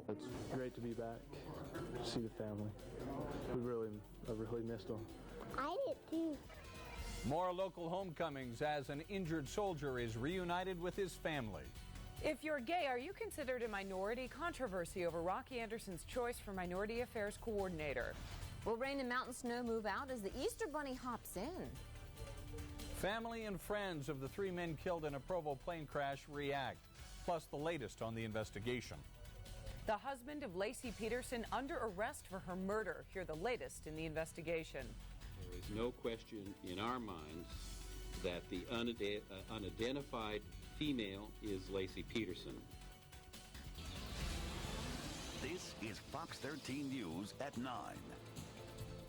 It's great to be back, to see the family. I really missed them. I did too. More local homecomings as an injured soldier is reunited with his family. If you're gay, are you considered a minority? Controversy over Rocky Anderson's choice for Minority Affairs Coordinator. Will rain and mountain snow move out as the Easter Bunny hops in? Family and friends of the 3 men killed in a Provo plane crash react, plus the latest on the investigation. The husband of Lacey Peterson under arrest for her murder. Hear the latest in the investigation. There is no question in our minds that the unidentified female is Lacey Peterson. This is Fox 13 News at 9.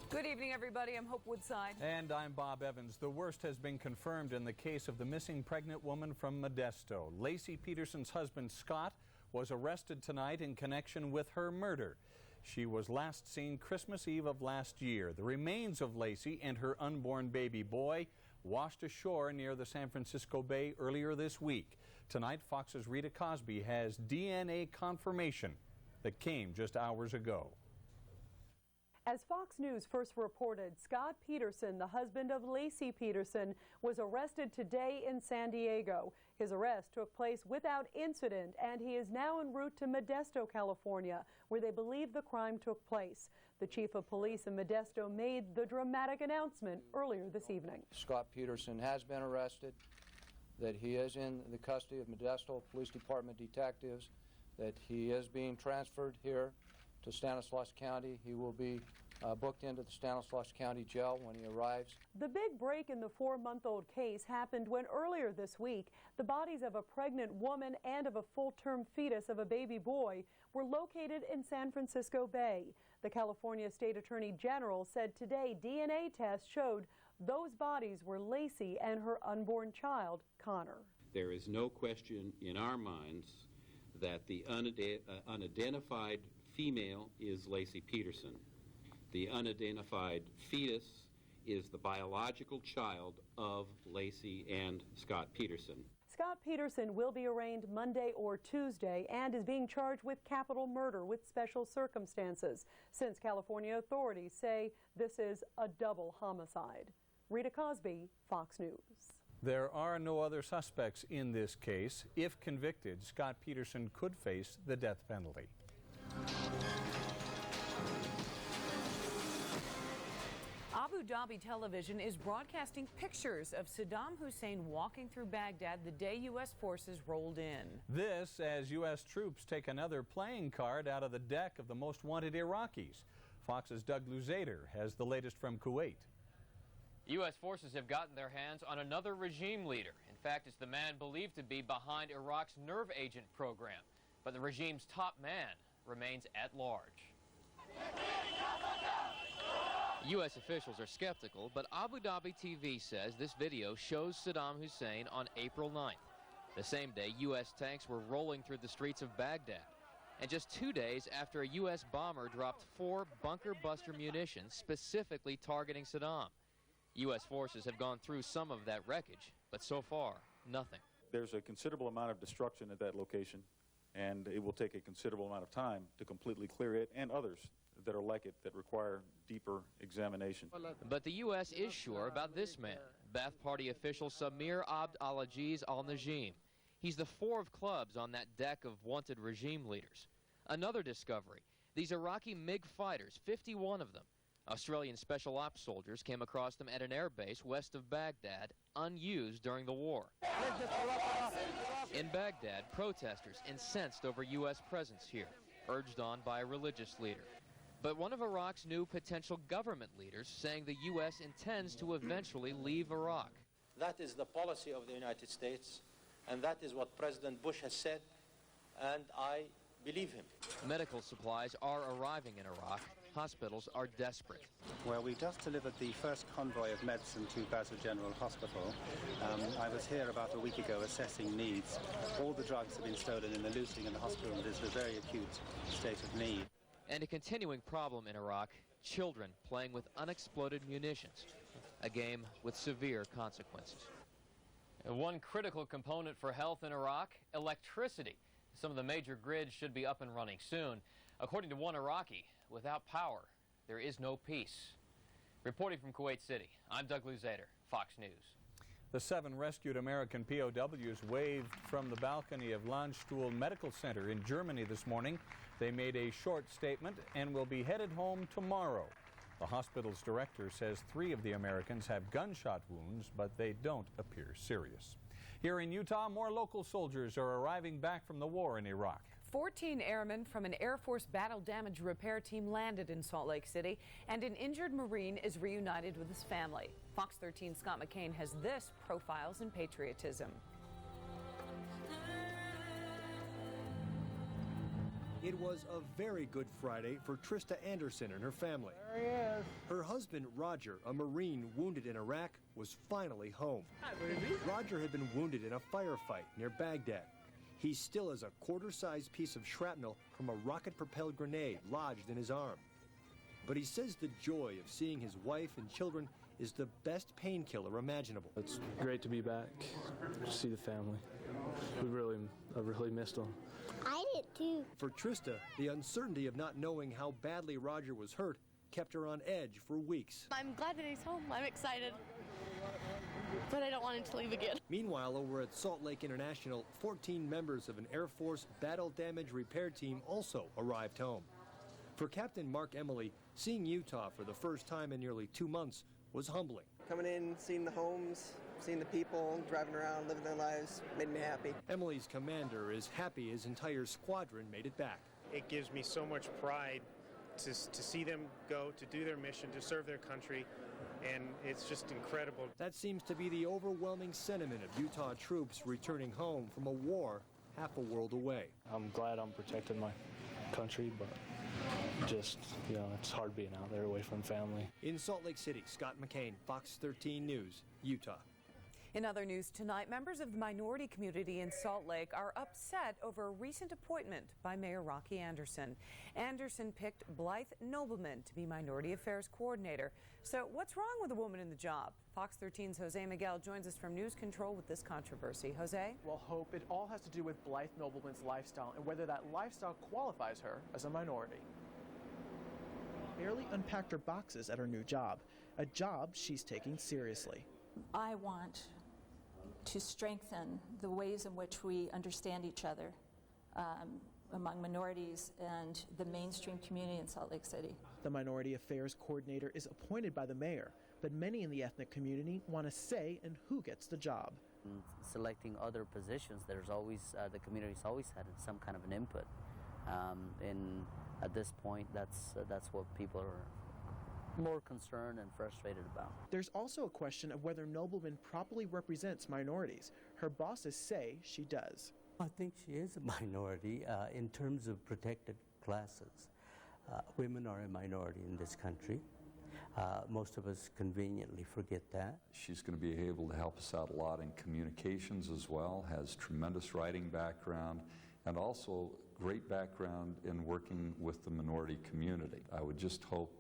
Good evening, everybody. I'm Hope Woodside. And I'm Bob Evans. The worst has been confirmed in the case of the missing pregnant woman from Modesto. Lacey Peterson's husband, Scott, was arrested tonight in connection with her murder. She was last seen Christmas Eve of last year. The remains of Lacey and her unborn baby boy washed ashore near the San Francisco Bay earlier this week. Tonight, Fox's Rita Cosby has DNA confirmation that came just hours ago. As Fox News first reported, Scott Peterson, the husband of Lacey Peterson, was arrested today in San Diego. His arrest took place without incident, and he is now en route to Modesto, California, where they believe the crime took place. The chief of police in Modesto made the dramatic announcement earlier this evening. Scott Peterson has been arrested, that he is in the custody of Modesto Police Department detectives, that he is being transferred here to Stanislaus County. He will be booked into the Stanislaus County Jail when he arrives. The big break in the 4-month-old case happened when earlier this week, the bodies of a pregnant woman and of a full-term fetus of a baby boy were located in San Francisco Bay. The California State Attorney General said today DNA tests showed those bodies were Lacey and her unborn child, Connor. There is no question in our minds that the unidentified female is Lacey Peterson. The unidentified fetus is the biological child of Lacey and Scott Peterson. Scott Peterson will be arraigned Monday or Tuesday and is being charged with capital murder with special circumstances, since California authorities say this is a double homicide. Rita Cosby, Fox News. There are no other suspects in this case. If convicted, Scott Peterson could face the death penalty. Abu Dhabi television is broadcasting pictures of Saddam Hussein walking through Baghdad the day U.S. forces rolled in. This as U.S. troops take another playing card out of the deck of the most wanted Iraqis. Fox's Doug Luzader has the latest from Kuwait. U.S. forces have gotten their hands on another regime leader. In fact, it's the man believed to be behind Iraq's nerve agent program. But the regime's top man remains at large. U.S. officials are skeptical, but Abu Dhabi TV says this video shows Saddam Hussein on April 9th, the same day U.S. tanks were rolling through the streets of Baghdad, and just 2 days after a U.S. bomber dropped 4 bunker-buster munitions specifically targeting Saddam. U.S. forces have gone through some of that wreckage, but so far, nothing. There's a considerable amount of destruction at that location, and it will take a considerable amount of time to completely clear it and others that are like it that require deeper examination. But the U.S. is sure about this man, Ba'ath Party official Samir Abd al-Aziz al-Najim. He's the 4 of clubs on that deck of wanted regime leaders. Another discovery, these Iraqi MiG fighters, 51 of them. Australian special ops soldiers came across them at an air base west of Baghdad, unused during the war. In Baghdad, protesters incensed over U.S. presence here, urged on by a religious leader. But one of Iraq's new potential government leaders saying the U.S. intends to eventually leave Iraq. That is the policy of the United States, and that is what President Bush has said, and I believe him. Medical supplies are arriving in Iraq. Hospitals are desperate. Well, we just delivered the first convoy of medicine to Basel General Hospital. I was here about a week ago assessing needs. All the drugs have been stolen in the looting in the hospital, and there's a very acute state of need. And a continuing problem in Iraq, children playing with unexploded munitions, a game with severe consequences. And one critical component for health in Iraq, electricity. Some of the major grids should be up and running soon. According to one Iraqi, without power, there is no peace. Reporting from Kuwait City, I'm Doug Luzader, Fox News. The 7 rescued American POWs waved from the balcony of Landstuhl Medical Center in Germany this morning. They made a short statement and will be headed home tomorrow. The hospital's director says 3 of the Americans have gunshot wounds, but they don't appear serious. Here in Utah, more local soldiers are arriving back from the war in Iraq. 14 airmen from an Air Force battle damage repair team landed in Salt Lake City, and an injured Marine is reunited with his family. Fox 13's Scott McCain has this: Profiles in Patriotism. It was a very good Friday for Trista Anderson and her family. There he is. Her husband, Roger, a Marine wounded in Iraq, was finally home. Hi, baby. Roger had been wounded in a firefight near Baghdad. He still has a quarter-sized piece of shrapnel from a rocket-propelled grenade lodged in his arm. But he says the joy of seeing his wife and children is the best painkiller imaginable. It's great to be back, to see the family. I really missed them. I did too. For Trista, the uncertainty of not knowing how badly Roger was hurt kept her on edge for weeks. I'm glad that he's home. I'm excited. But I don't want him to leave again. Meanwhile, over at Salt Lake International, 14 members of an Air Force battle damage repair team also arrived home. For Captain Mark Emily, seeing Utah for the first time in nearly 2 months was humbling. Coming in, seeing the homes, seeing the people, driving around, living their lives, made me happy. Emily's commander is happy his entire squadron made it back. It gives me so much pride to see them go, to do their mission, to serve their country, and it's just incredible. That seems to be the overwhelming sentiment of Utah troops returning home from a war half a world away. I'm glad I'm protecting my country, but just, it's hard being out there away from family. In Salt Lake City, Scott McCain, Fox 13 News, Utah. In other news tonight, members of the minority community in Salt Lake are upset over a recent appointment by Mayor Rocky Anderson. Anderson picked Blythe Nobleman to be Minority Affairs Coordinator. So what's wrong with a woman in the job? Fox 13's Jose Miguel joins us from News Control with this controversy. Jose? Well, Hope, it all has to do with Blythe Nobleman's lifestyle and whether that lifestyle qualifies her as a minority. Barely unpacked her boxes at her new job, a job she's taking seriously. I want to strengthen the ways in which we understand each other among minorities and the mainstream community in Salt Lake City. The Minority Affairs Coordinator is appointed by the mayor, but many in the ethnic community want a say in who gets the job. In selecting other positions, there's always, the community's always had some kind of an input. And at this point, that's what people are more concerned and frustrated about. There's also a question of whether Nobleman properly represents minorities. Her bosses say she does. I think she is a minority in terms of protected classes. Women are a minority in this country. Most of us conveniently forget that. She's going to be able to help us out a lot in communications as well, has tremendous writing background, and also great background in working with the minority community. I would just hope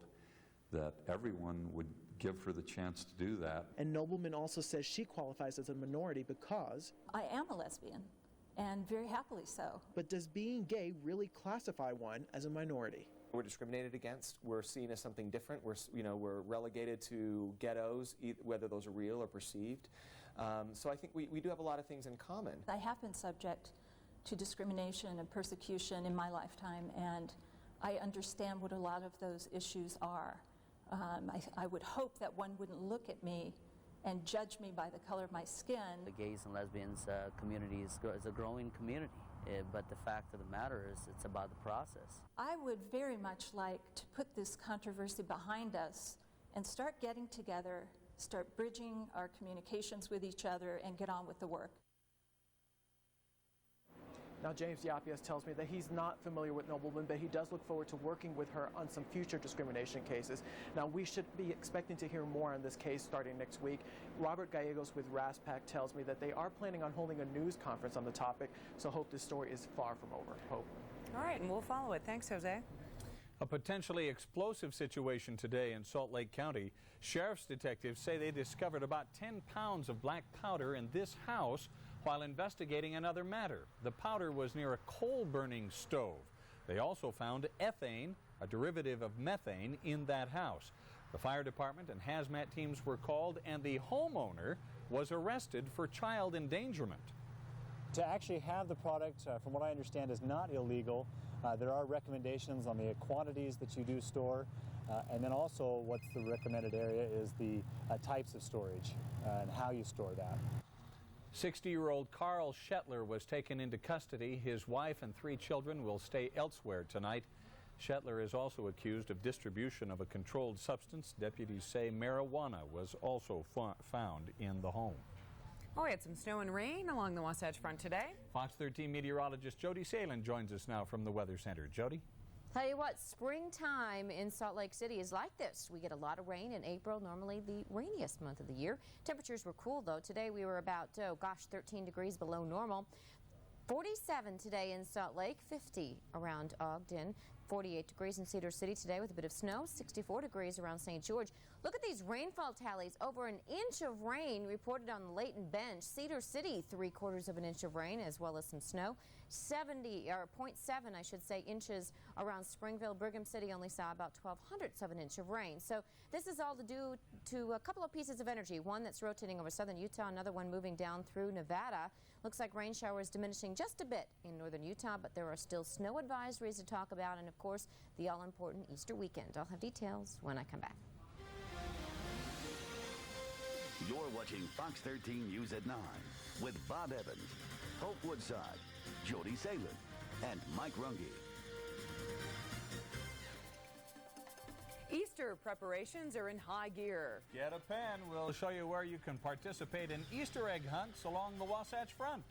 that everyone would give her the chance to do that. And Nobleman also says she qualifies as a minority because I am a lesbian, and very happily so. But does being gay really classify one as a minority? We're discriminated against. We're seen as something different. We're relegated to ghettos, whether those are real or perceived. So I think we do have a lot of things in common. I have been subject to discrimination and persecution in my lifetime, and I understand what a lot of those issues are. I would hope that one wouldn't look at me and judge me by the color of my skin. The gays and lesbians community is a growing community, but the fact of the matter is it's about the process. I would very much like to put this controversy behind us and start getting together, start bridging our communications with each other, and get on with the work. Now, James Yapias tells me that he's not familiar with Nobleman, but he does look forward to working with her on some future discrimination cases. Now, we should be expecting to hear more on this case starting next week. Robert Gallegos with RASPAC tells me that they are planning on holding a news conference on the topic, so hope this story is far from over. Hope. All right, and we'll follow it. Thanks, Jose. A potentially explosive situation today in Salt Lake County. Sheriff's detectives say they discovered about 10 pounds of black powder in this house while investigating another matter. The powder was near a coal-burning stove. They also found ethane, a derivative of methane, in that house. The fire department and hazmat teams were called, and the homeowner was arrested for child endangerment. To actually have the product, from what I understand, is not illegal. There are recommendations on the quantities that you do store, and then also what's the recommended area is the types of storage and how you store that. 60-year-old Carl Shetler was taken into custody. His wife and 3 children will stay elsewhere tonight. Shetler is also accused of distribution of a controlled substance. Deputies say marijuana was also found in the home. Oh, we had some snow and rain along the Wasatch Front today. Fox 13 meteorologist Jody Salen joins us now from the Weather Center. Jody? Tell you what, springtime in Salt Lake City is like this. We get a lot of rain in April, normally the rainiest month of the year. Temperatures were cool, though. Today we were about, 13 degrees below normal. 47 today in Salt Lake, 50 around Ogden, 48 degrees in Cedar City today with a bit of snow, 64 degrees around St. George. Look at these rainfall tallies. Over an inch of rain reported on the Layton Bench. Cedar City, 3/4 of an inch of rain as well as some snow. 0.7, I should say, inches around Springville. Brigham City only saw about 0.12 of an inch of rain. So this is all due to a couple of pieces of energy. One that's rotating over southern Utah, another one moving down through Nevada. Looks like rain showers diminishing just a bit in northern Utah, but there are still snow advisories to talk about, and of course the all-important Easter weekend. I'll have details when I come back. You're watching Fox 13 News at 9 with Bob Evans, Hope Woodside, Jody Salen, and Mike Runge. Easter preparations are in high gear. Get a pen. We'll show you where you can participate in Easter egg hunts along the Wasatch Front.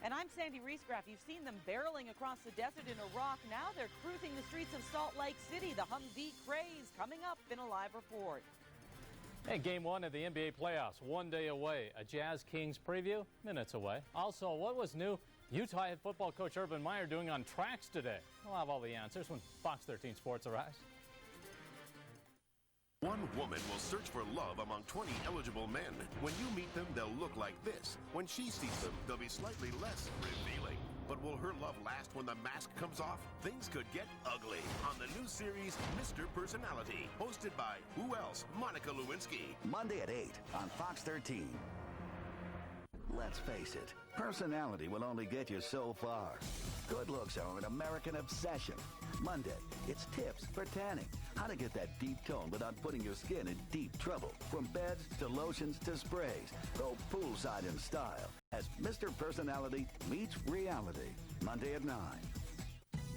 And I'm Sandy Reescraft. You've seen them barreling across the desert in Iraq. Now they're cruising the streets of Salt Lake City. The Humvee craze coming up in a live report. And Game 1 of the NBA playoffs, 1 day away. A Jazz Kings preview, minutes away. Also, what was new Utah head football coach Urban Meyer doing on tracks today? We'll have all the answers when Fox 13 Sports arrives. One woman will search for love among 20 eligible men. When you meet them, they'll look like this. When she sees them, they'll be slightly less revealing. But will her love last when the mask comes off? Things could get ugly on the new series, Mr. Personality, hosted by, who else? Monica Lewinsky. Monday at 8 on Fox 13. Let's face it, personality will only get you so far. Good looks are an American obsession. Monday, it's tips for tanning. How to get that deep tone without putting your skin in deep trouble. From beds to lotions to sprays. Go poolside in style as Mr. Personality meets reality. Monday at 9.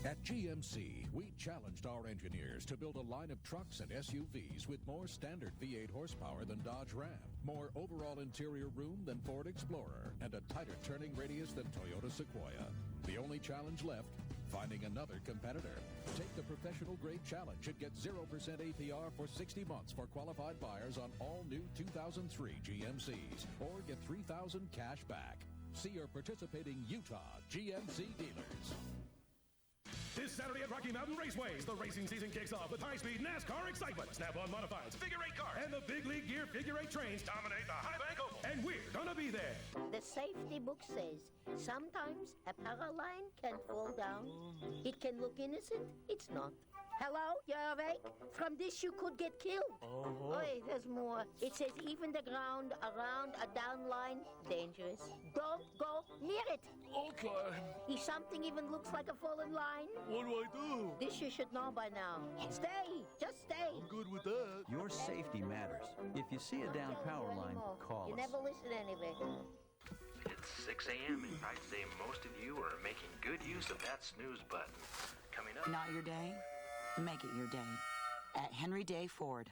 At GMC, we challenged our engineers to build a line of trucks and SUVs with more standard V8 horsepower than Dodge Ram, more overall interior room than Ford Explorer, and a tighter turning radius than Toyota Sequoia. The only challenge left, finding another competitor. Take the professional grade challenge and get 0% APR for 60 months for qualified buyers on all new 2003 GMCs, or get $3,000 cash back. See your participating Utah GMC dealers. This Saturday at Rocky Mountain Raceways, the racing season kicks off with high-speed NASCAR excitement. Snap-on modifieds, figure-8 cars, and the big league gear figure-8 trains dominate the High Bank Oval. And we're gonna be there. The safety book says sometimes a power line can fall down. It can look innocent. It's not. Hello, you're awake? From this you could get killed. Oi, there's more. It says even the ground around a down line, dangerous. Don't go near it. Okay. If something even looks like a fallen line, What do I do? this you should know by now. Stay, just stay. I'm good with that. Your safety matters. If you see a down power line, call You us. never listen anyway. It's 6 a.m. and I'd say most of you are making good use of that snooze button. Coming up. Not your day? Make it your day at Henry Day Ford.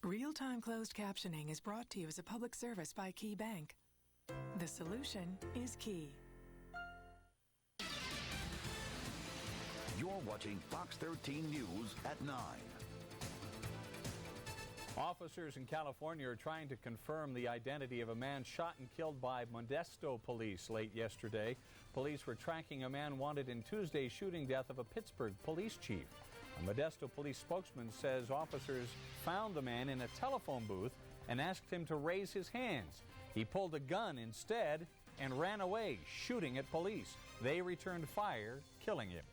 Real-time closed captioning is brought to you as a public service by Key Bank. The solution is Key. You're watching Fox 13 News at 9. Officers in California are trying to confirm the identity of a man shot and killed by Modesto police late yesterday. Police were tracking a man wanted in Tuesday's shooting death of a Pittsburgh police chief. A Modesto police spokesman says officers found the man in a telephone booth and asked him to raise his hands. He pulled a gun instead and ran away, shooting at police. They returned fire, killing him.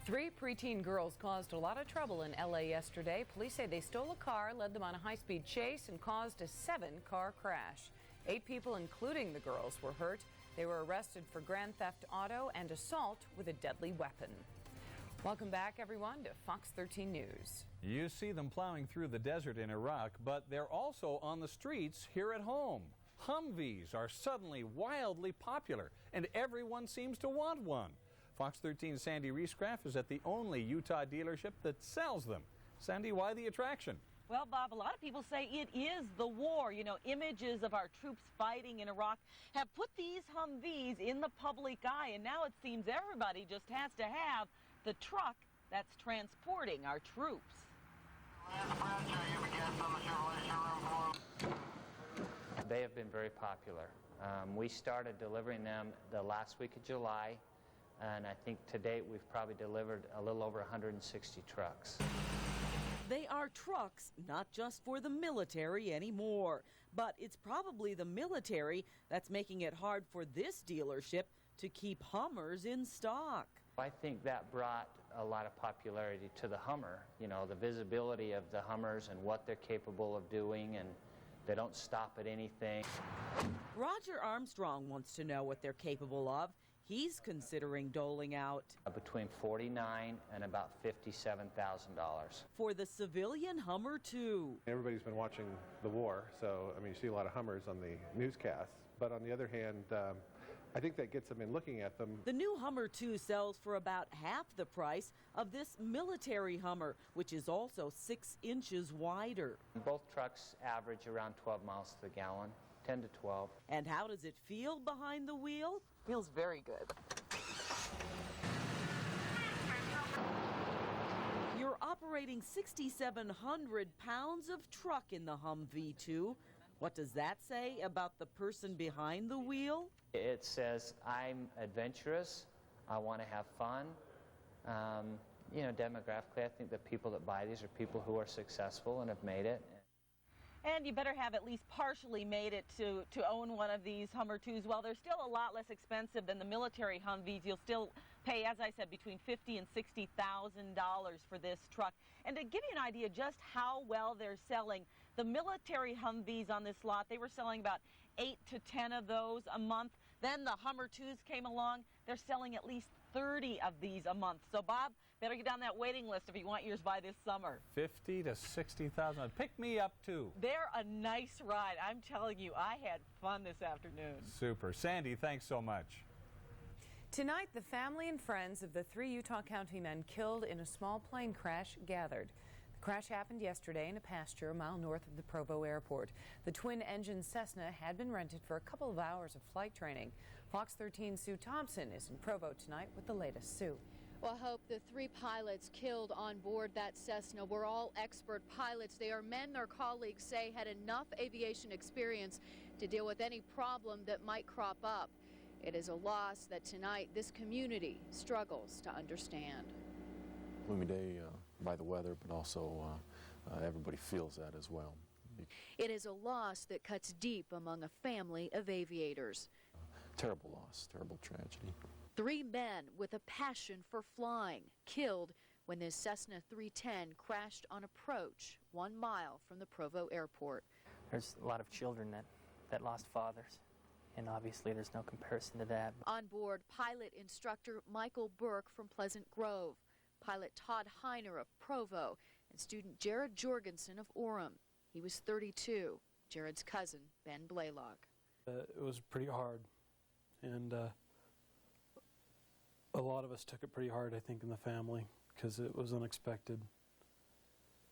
3 preteen girls caused a lot of trouble in L.A. yesterday. Police say they stole a car, led them on a high-speed chase, and caused a 7-car crash. 8 people, including the girls, were hurt. They were arrested for grand theft auto and assault with a deadly weapon. Welcome back, everyone, to Fox 13 News. You see them plowing through the desert in Iraq, but they're also on the streets here at home. Humvees are suddenly wildly popular, and everyone seems to want one. Fox 13's Sandy Reescraft is at the only Utah dealership that sells them. Sandy, why the attraction? Well, Bob, a lot of people say it is the war. You know, images of our troops fighting in Iraq have put these Humvees in the public eye, and now it seems everybody just has to have the truck that's transporting our troops. They have been very popular. We started delivering them the last week of July, and I think to date we've probably delivered a little over 160 trucks. They are trucks, not just for the military anymore, but it's probably the military that's making it hard for this dealership to keep Hummers in stock. I think that brought a lot of popularity to the Hummer, you know, the visibility of the Hummers and what they're capable of doing, and they don't stop at anything. Roger Armstrong wants to know what they're capable of. He's considering doling out Between $49,000 and about $57,000. for the civilian Hummer too. Everybody's been watching the war, so I mean, you see a lot of Hummers on the newscasts. But on the other hand, I think that gets them in looking at them. The new Hummer 2 sells for about half the price of this military Hummer, which is also 6 inches wider. Both trucks average around 12 miles to the gallon, 10 to 12. And how does it feel behind the wheel? Feels very good. You're operating 6,700 pounds of truck in the Humvee 2. What does that say about the person behind the wheel? It says, I'm adventurous, I want to have fun. You know, demographically, I think the people that buy these are people who are successful and have made it. And you better have at least partially made it to own one of these Hummer 2s. Well, they're still a lot less expensive than the military Humvees. You'll still pay, as I said, between $50,000 and $60,000 for this truck. And to give you an idea just how well they're selling, the military Humvees on this lot, they were selling about 8 to 10 of those a month. Then the Hummer 2s came along. They're selling at least 30 of these a month. So, Bob, better get on that waiting list if you want yours by this summer. 50 to 60,000. Pick me up, too. They're a nice ride. I'm telling you, I had fun this afternoon. Super. Sandy, thanks so much. Tonight, the family and friends of the 3 Utah County men killed in a small plane crash gathered. The crash happened yesterday in a pasture a mile north of the Provo airport. The twin-engine Cessna had been rented for a couple of hours of flight training. Fox 13's Sue Thompson is in Provo tonight with the latest. Sue. Well, Hope, the 3 pilots killed on board that Cessna were all expert pilots. They are men their colleagues say had enough aviation experience to deal with any problem that might crop up. It is a loss that tonight this community struggles to understand. Gloomy day by the weather, but also everybody feels that as well. It is a loss that cuts deep among a family of aviators. Terrible loss, terrible tragedy. 3 men with a passion for flying killed when this Cessna 310 crashed on approach 1 mile from the Provo airport. There's a lot of children that lost fathers, and obviously there's no comparison to that. On board, pilot instructor Michael Burke from Pleasant Grove, pilot Todd Heiner of Provo, and student Jared Jorgensen of Orem. He was 32, Jared's cousin, Ben Blaylock. It was pretty hard, and a lot of us took it pretty hard, I think, in the family, because it was unexpected.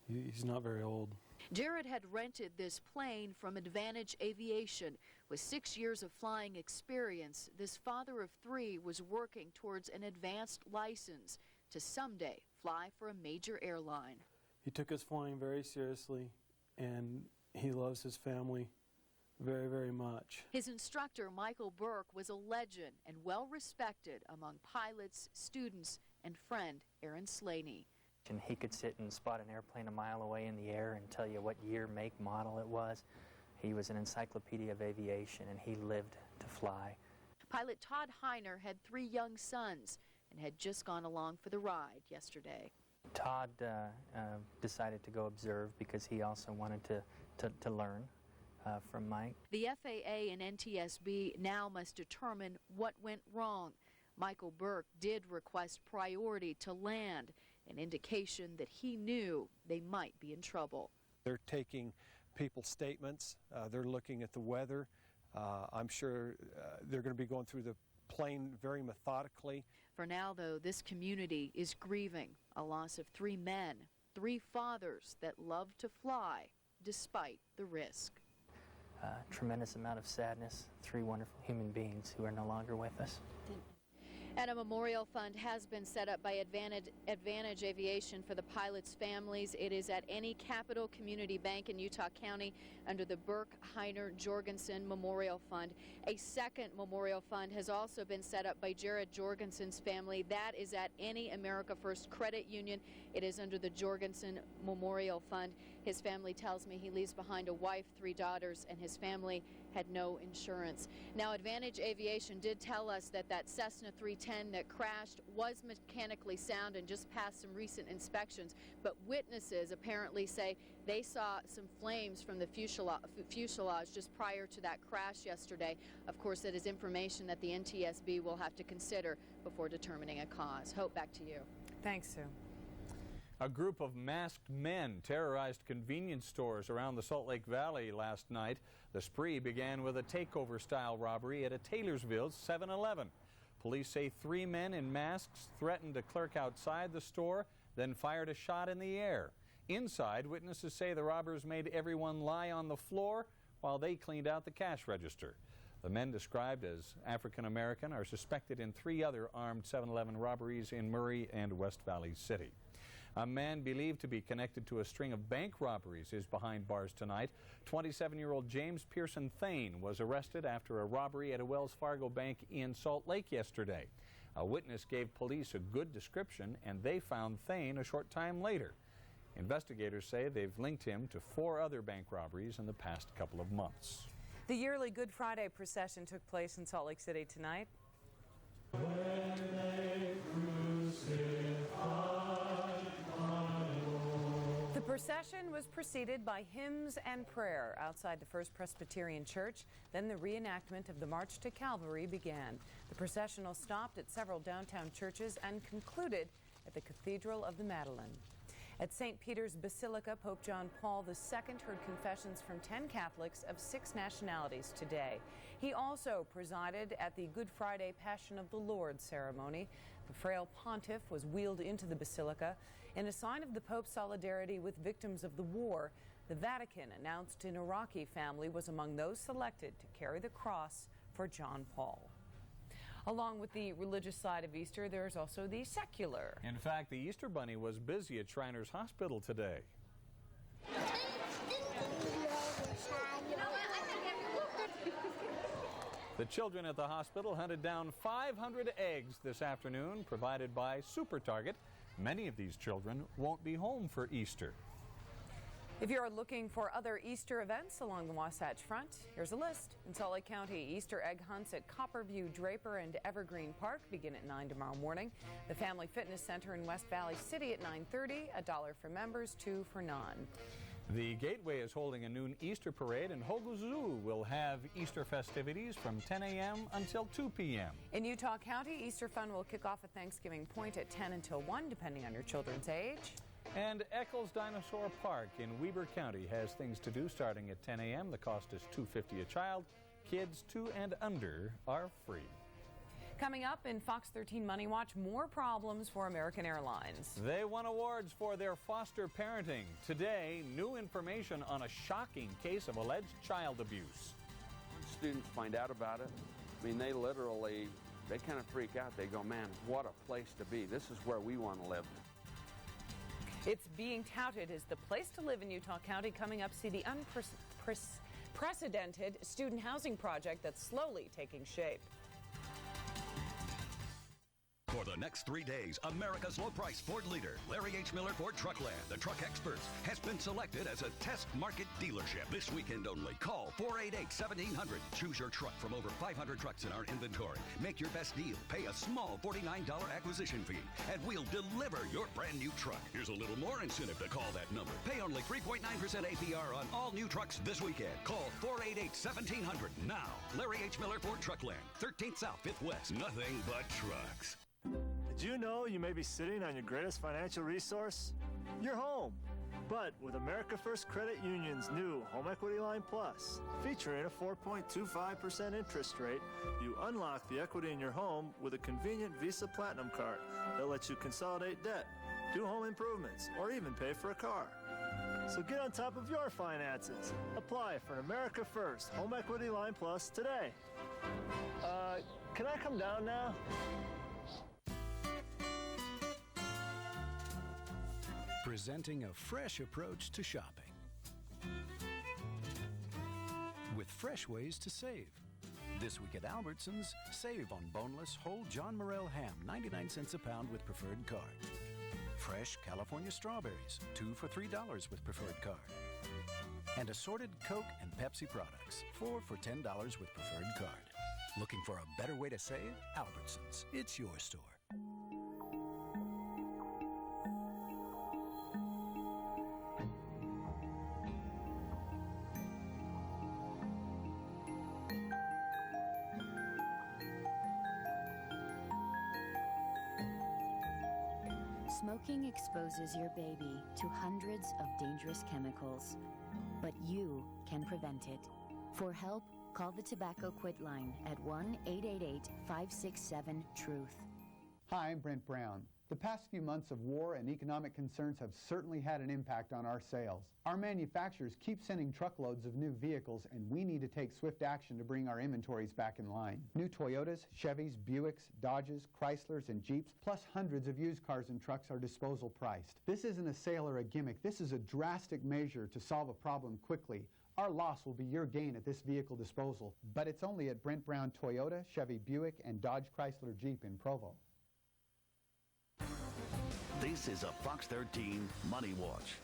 He's not very old. Jared had rented this plane from Advantage Aviation. With 6 years of flying experience, this father of 3 was working towards an advanced license to someday fly for a major airline. He took his flying very seriously, and he loves his family very, very much. His instructor, Michael Burke, was a legend and well respected among pilots, students, and friend Aaron Slaney. And he could sit and spot an airplane a mile away in the air and tell you what year, make, model it was. He was an encyclopedia of aviation, and he lived to fly. Pilot Todd Heiner had 3 young sons and had just gone along for the ride yesterday. Todd decided to go observe because he also wanted to learn from Mike. The FAA and NTSB now must determine what went wrong. Michael Burke did request priority to land, an indication that he knew they might be in trouble. They're taking people's statements, they're looking at the weather. I'm sure they're going to be going through the plane very methodically. For now, though, this community is grieving a loss of 3 men, 3 fathers that loved to fly despite the risk. Tremendous amount of sadness, 3 wonderful human beings who are no longer with us. And a memorial fund has been set up by Advantage Aviation for the pilots' families. It is at any Capital Community Bank in Utah County under the Burke Heiner Jorgensen Memorial Fund. A second memorial fund has also been set up by Jared Jorgensen's family. That is at any America First Credit Union. It is under the Jorgensen Memorial Fund. His family tells me he leaves behind a wife, 3 daughters, and his family had no insurance. Now, Advantage Aviation did tell us that Cessna 310 that crashed was mechanically sound and just passed some recent inspections, but witnesses apparently say they saw some flames from the fuselage just prior to that crash yesterday. Of course, that is information that the NTSB will have to consider before determining a cause. Hope, back to you. Thanks, Sue. A group of masked men terrorized convenience stores around the Salt Lake Valley last night. The spree began with a takeover-style robbery at a Taylorsville 7-Eleven. Police say 3 men in masks threatened a clerk outside the store, then fired a shot in the air. Inside, witnesses say the robbers made everyone lie on the floor while they cleaned out the cash register. The men, described as African-American, are suspected in 3 other armed 7-Eleven robberies in Murray and West Valley City. A man believed to be connected to a string of bank robberies is behind bars tonight. 27-year-old James Pearson Thane was arrested after a robbery at a Wells Fargo bank in Salt Lake yesterday. A witness gave police a good description, and they found Thane a short time later. Investigators say they've linked him to 4 other bank robberies in the past couple of months. The yearly Good Friday procession took place in Salt Lake City tonight. The procession was preceded by hymns and prayer outside the First Presbyterian Church. Then the reenactment of the March to Calvary began. The processional stopped at several downtown churches and concluded at the Cathedral of the Madeleine. At St. Peter's Basilica, Pope John Paul II heard confessions from 10 Catholics of 6 nationalities today. He also presided at the Good Friday Passion of the Lord ceremony. The frail pontiff was wheeled into the basilica. In a sign of the Pope's solidarity with victims of the war, the Vatican announced an Iraqi family was among those selected to carry the cross for John Paul. Along with the religious side of Easter, there's also the secular. In fact, the Easter Bunny was busy at Shriners Hospital today. The children at the hospital hunted down 500 eggs this afternoon, provided by Super Target. Many of these children won't be home for Easter. If you're looking for other Easter events along the Wasatch Front, here's a list. In Salt Lake County, Easter egg hunts at Copperview, Draper, and Evergreen Park begin at 9 tomorrow morning. The Family Fitness Center in West Valley City at 9:30, $1 for members, $2 for none. The Gateway is holding a noon Easter parade, and Hogle Zoo will have Easter festivities from 10 a.m. until 2 p.m. In Utah County, Easter Fun will kick off at Thanksgiving Point at 10 until 1, depending on your children's age. And Eccles Dinosaur Park in Weber County has things to do starting at 10 a.m. The cost is $2.50 a child. Kids 2 and under are free. Coming up in Fox 13 Money Watch, more problems for American Airlines. They won awards for their foster parenting. Today, new information on a shocking case of alleged child abuse. When students find out about it, I mean, they kind of freak out. They go, man, what a place to be. This is where we want to live. It's being touted as the place to live in Utah County. Coming up, see the unprecedented student housing project that's slowly taking shape. For the next 3 days, America's low-price Ford leader, Larry H. Miller Ford Truckland, the truck experts, has been selected as a test market dealership. This weekend only. Call 488-1700. Choose your truck from over 500 trucks in our inventory. Make your best deal. Pay a small $49 acquisition fee, and we'll deliver your brand new truck. Here's a little more incentive to call that number. Pay only 3.9% APR on all new trucks this weekend. Call 488-1700 now. Larry H. Miller Ford Truckland, 13th South, 5th West. Nothing but trucks. Did you know you may be sitting on your greatest financial resource? Your home. But with America First Credit Union's new Home Equity Line Plus, featuring a 4.25% interest rate, you unlock the equity in your home with a convenient Visa Platinum card that lets you consolidate debt, do home improvements, or even pay for a car. So get on top of your finances. Apply for an America First Home Equity Line Plus today. Can I come down now? Presenting a fresh approach to shopping with fresh ways to save. This week at Albertsons, save on boneless whole John Morrell ham, 99 cents a pound with preferred card. Fresh California strawberries, 2 for $3 with preferred card. And assorted Coke and Pepsi products, 4 for $10 with preferred card. Looking for a better way to save? Albertsons. It's your store. Smoking exposes your baby to hundreds of dangerous chemicals, but you can prevent it. For help, call the Tobacco Quit line at 1-888-567-TRUTH. Hi, I'm Brent Brown. The past few months of war and economic concerns have certainly had an impact on our sales. Our manufacturers keep sending truckloads of new vehicles, and we need to take swift action to bring our inventories back in line. New Toyotas, Chevys, Buicks, Dodges, Chryslers, and Jeeps, plus hundreds of used cars and trucks are disposal priced. This isn't a sale or a gimmick. This is a drastic measure to solve a problem quickly. Our loss will be your gain at this vehicle disposal, but it's only at Brent Brown Toyota, Chevy Buick, and Dodge Chrysler Jeep in Provo. This is a Fox 13 Money Watch.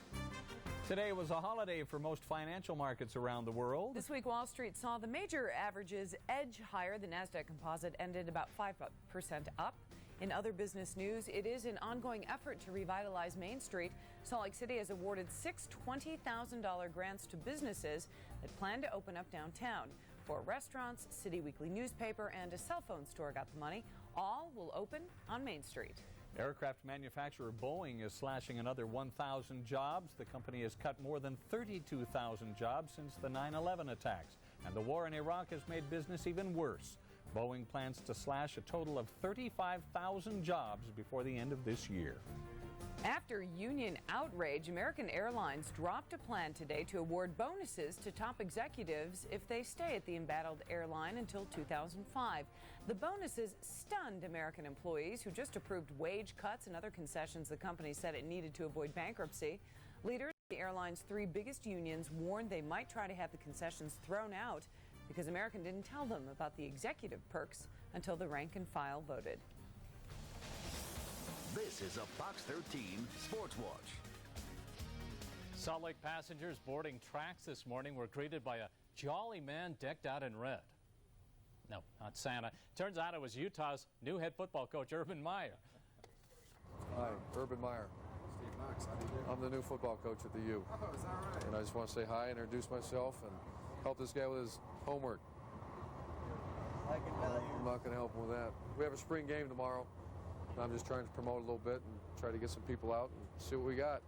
Today was a holiday for most financial markets around the world. This week, Wall Street saw the major averages edge higher. The NASDAQ composite ended about 5% up. In other business news, it is an ongoing effort to revitalize Main Street. Salt Lake City has awarded 6 $20,000 grants to businesses that plan to open up downtown. 4 restaurants, City Weekly newspaper, and a cell phone store got the money. All will open on Main Street. Aircraft manufacturer Boeing is slashing another 1,000 jobs. The company has cut more than 32,000 jobs since the 9/11 attacks. And the war in Iraq has made business even worse. Boeing plans to slash a total of 35,000 jobs before the end of this year. After union outrage, American Airlines dropped a plan today to award bonuses to top executives if they stay at the embattled airline until 2005. The bonuses stunned American employees who just approved wage cuts and other concessions the company said it needed to avoid bankruptcy. Leaders of the airline's 3 biggest unions warned they might try to have the concessions thrown out because American didn't tell them about the executive perks until the rank and file voted. This is a Fox 13 Sports Watch. Salt Lake passengers boarding tracks this morning were greeted by a jolly man decked out in red. No, not Santa. Turns out it was Utah's new head football coach, Urban Meyer. Hi, Urban Meyer. Steve Knox, how do you do? I'm the new football coach at the U. Oh, is that right? And I just want to say hi, introduce myself, and help this guy with his homework. I can tell you. I'm not going to help him with that. We have a spring game tomorrow. I'm just trying to promote a little bit and try to get some people out and see what we got.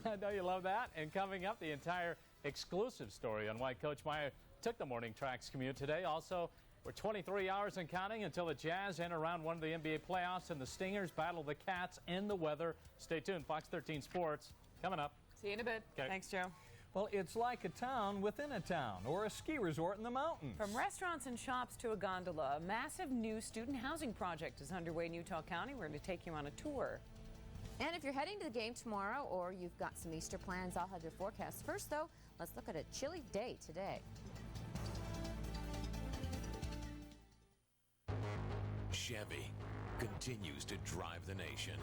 I know you love that. And coming up, the entire exclusive story on why Coach Meyer took the morning tracks commute today. Also, we're 23 hours and counting until the Jazz enter round 1 of the NBA playoffs and the Stingers battle the Cats in the weather. Stay tuned. Fox 13 Sports coming up. See you in a bit. Okay. Thanks, Joe. Well, it's like a town within a town or a ski resort in the mountains. From restaurants and shops to a gondola, a massive new student housing project is underway in Utah County. We're going to take you on a tour. And if you're heading to the game tomorrow or you've got some Easter plans, I'll have your forecast. First, though, let's look at a chilly day today. Chevy. continues to drive the nation.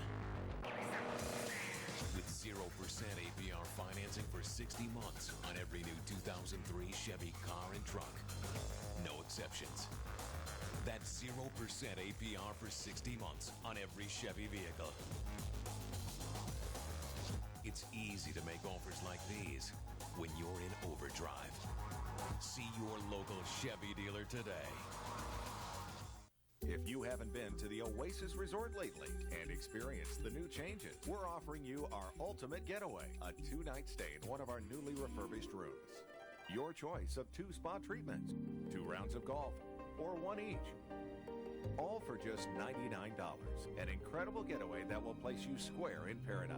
With 0% APR financing for 60 months on every new 2003 Chevy car and truck. No exceptions. That's 0% APR for 60 months on every Chevy vehicle. It's easy to make offers like these when you're in overdrive. See your local Chevy dealer today. If you haven't been to the Oasis Resort lately and experienced the new changes, we're offering you our ultimate getaway, a 2-night stay in one of our newly refurbished rooms. Your choice of 2 spa treatments, 2 rounds of golf, or 1 each. All for just $99. An incredible getaway that will place you square in paradise.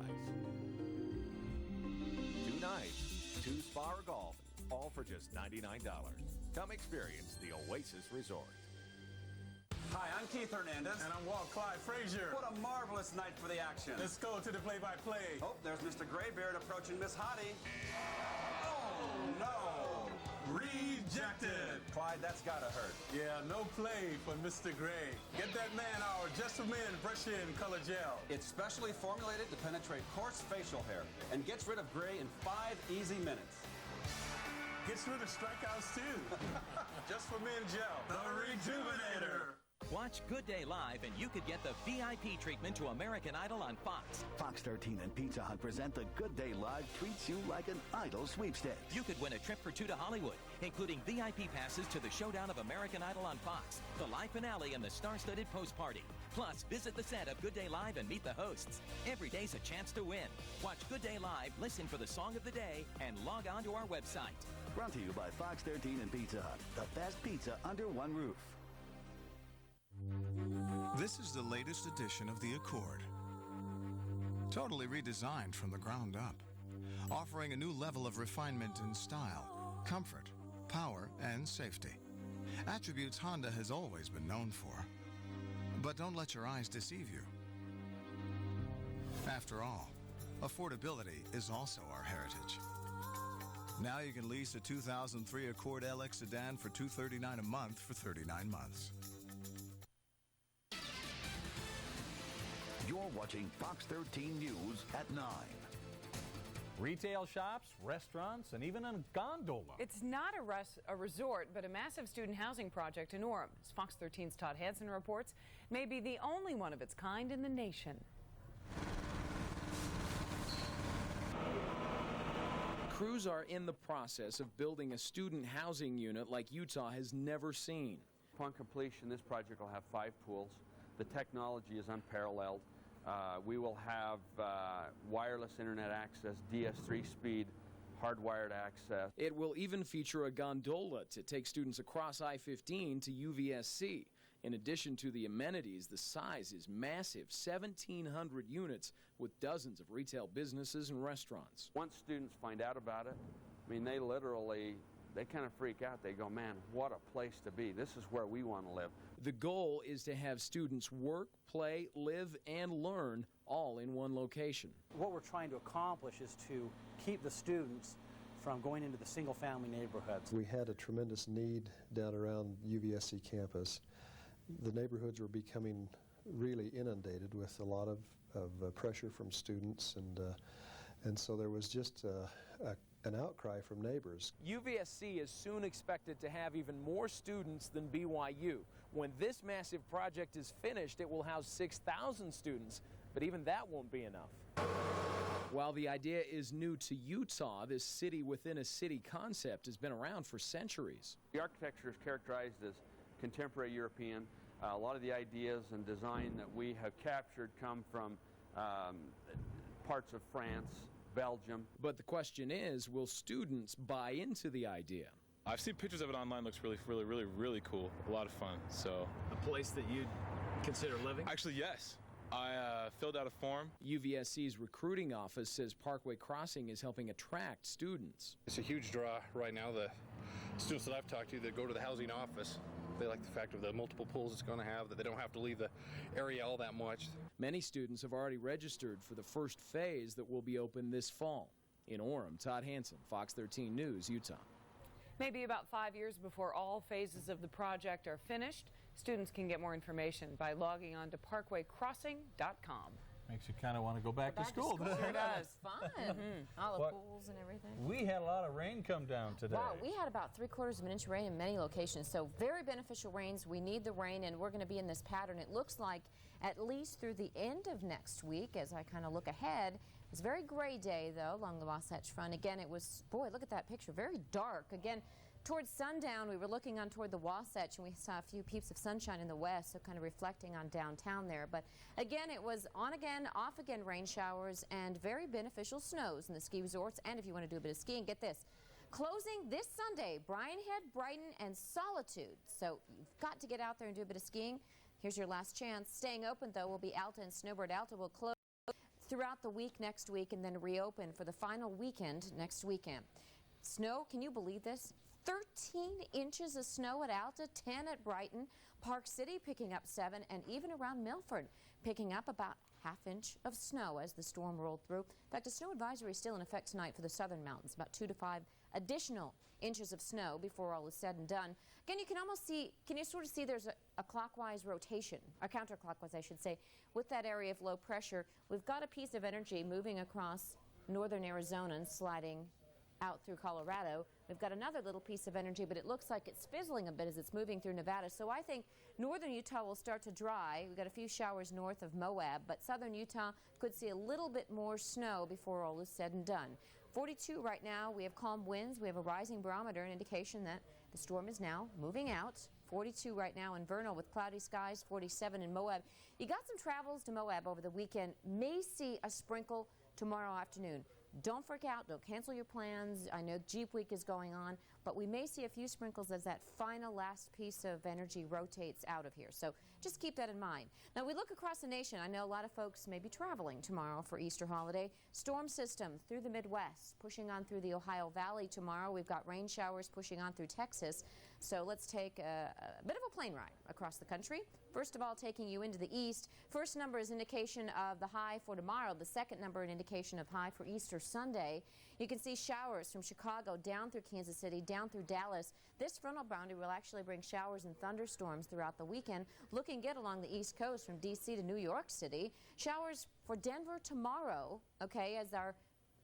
2 nights, 2 spa or golf, all for just $99. Come experience the Oasis Resort. Hi, I'm Keith Hernandez. And I'm Walt Clyde Frazier. What a marvelous night for the action. Let's go to the play-by-play. Oh, there's Mr. Graybeard approaching Miss Hottie. Oh, no. Rejected. Clyde, that's gotta hurt. Yeah, no play for Mr. Gray. Get that man our Just for Men Brush-In Color Gel. It's specially formulated to penetrate coarse facial hair and gets rid of gray in 5 easy minutes. Gets rid of strikeouts, too. Just for Men Gel. The Rejuvenator. Watch Good Day Live and you could get the VIP treatment to American Idol on Fox. Fox 13 and Pizza Hut present the Good Day Live treats you like an Idol sweepstakes. You could win a trip for 2 to Hollywood, including VIP passes to the showdown of American Idol on Fox, the live finale, and the star-studded post-party. Plus, visit the set of Good Day Live and meet the hosts. Every day's a chance to win. Watch Good Day Live, listen for the song of the day, and log on to our website. Brought to you by Fox 13 and Pizza Hut. The best pizza under one roof. This is the latest edition of the Accord. Totally redesigned from the ground up, offering a new level of refinement in style, comfort, power, and safety. Attributes Honda has always been known for. But don't let your eyes deceive you. After all, affordability is also our heritage. Now you can lease a 2003 Accord LX sedan for $239 a month for 39 months. You're watching Fox 13 News at 9. Retail shops, restaurants, and even a gondola. It's not a resort, but a massive student housing project in Orem. As Fox 13's Todd Hansen reports, may be the only one of its kind in the nation. Crews are in the process of building a student housing unit like Utah has never seen. Upon completion, this project will have 5 pools. The technology is unparalleled. We will have wireless internet access, DS3 speed, hardwired access. It will even feature a gondola to take students across I-15 to UVSC. In addition to the amenities, the size is massive, 1,700 units with dozens of retail businesses and restaurants. Once students find out about it, I mean, they kind of freak out. They go, man, what a place to be. This is where we want to live. The goal is to have students work, play, live, and learn all in one location. What we're trying to accomplish is to keep the students from going into the single-family neighborhoods. We had a tremendous need down around UVSC campus. The neighborhoods were becoming really inundated with a lot of pressure from students, and so there was just an outcry from neighbors. UVSC is soon expected to have even more students than BYU. When this massive project is finished, it will house 6,000 students, but even that won't be enough. While the idea is new to Utah, this city within a city concept has been around for centuries. The architecture is characterized as contemporary European. A lot of the ideas and design that we have captured come from parts of France, Belgium. But the question is, will students buy into the idea? I've seen pictures of it online. Looks really cool. A lot of fun. So a place that you'd consider living? Actually, yes. I filled out a form. UVSC's recruiting office says Parkway Crossing is helping attract students. It's a huge draw right now. The students that I've talked to that go to the housing office, they like the fact of the multiple pools it's going to have, that they don't have to leave the area all that much. Many students have already registered for the first phase that will be open this fall. In Orem, Todd Hansen, Fox 13 News, Utah. Maybe about 5 years before all phases of the project are finished, Students can get more information by logging on to parkwaycrossing.com. Makes you kind of want to go back to school. Sure does. Fun. All the pools and everything. We had a lot of rain come down today. Wow, we had about 3/4 of an inch of rain in many locations, so very beneficial rains. We need the rain, and we're going to be in this pattern. It looks like at least through the end of next week, as I kind of look ahead. It's a very gray day, though, along the Wasatch Front. Again, it was, boy, look at that picture, very dark. Again, towards sundown, we were looking on toward the Wasatch, and we saw a few peeps of sunshine in the west, so kind of reflecting on downtown there. But again, it was on again, off again rain showers and very beneficial snows in the ski resorts. And if you want to do a bit of skiing, get this. Closing this Sunday, Bryan Head, Brighton, and Solitude. So you've got to get out there and do a bit of skiing. Here's your last chance. Staying open, though, will be Alta and Snowbird. Alta will close throughout the week next week and then reopen for the final weekend next weekend. Snow, can you believe this? 13 inches of snow at Alta, 10 at Brighton, Park City picking up 7, and even around Milford picking up about ½ inch of snow as the storm rolled through. In fact, a snow advisory is still in effect tonight for the southern mountains, about 2 to 5 additional inches of snow before all is said and done. Again, you can almost see, can you sort of see there's a clockwise rotation, or counterclockwise, I should say, with that area of low pressure. We've got a piece of energy moving across northern Arizona and sliding out through Colorado. We've got another little piece of energy, but it looks like it's fizzling a bit as it's moving through Nevada. So I think northern Utah will start to dry. We've got a few showers north of Moab, but southern Utah could see a little bit more snow before all is said and done. 42 right now. We have calm winds. We have a rising barometer, an indication that the storm is now moving out. 42 right now in Vernal with cloudy skies, 47 in Moab. You got some travels to Moab over the weekend. May see a sprinkle tomorrow afternoon. Don't freak out. Don't cancel your plans. I know Jeep Week is going on, but we may see a few sprinkles as that final last piece of energy rotates out of here. So just keep that in mind. Now we look across the nation. I know a lot of folks may be traveling tomorrow for Easter holiday. Storm system through the Midwest, pushing on through the Ohio Valley tomorrow. We've got rain showers pushing on through Texas. So let's take a bit of a plane ride across the country. First of all, taking you into the east. First number is indication of the high for tomorrow. The second number, an indication of high for Easter Sunday. You can see showers from Chicago down through Kansas City, down through Dallas. This frontal boundary will actually bring showers and thunderstorms throughout the weekend. Looking good along the East Coast from D.C. to New York City. Showers for Denver tomorrow, okay, as our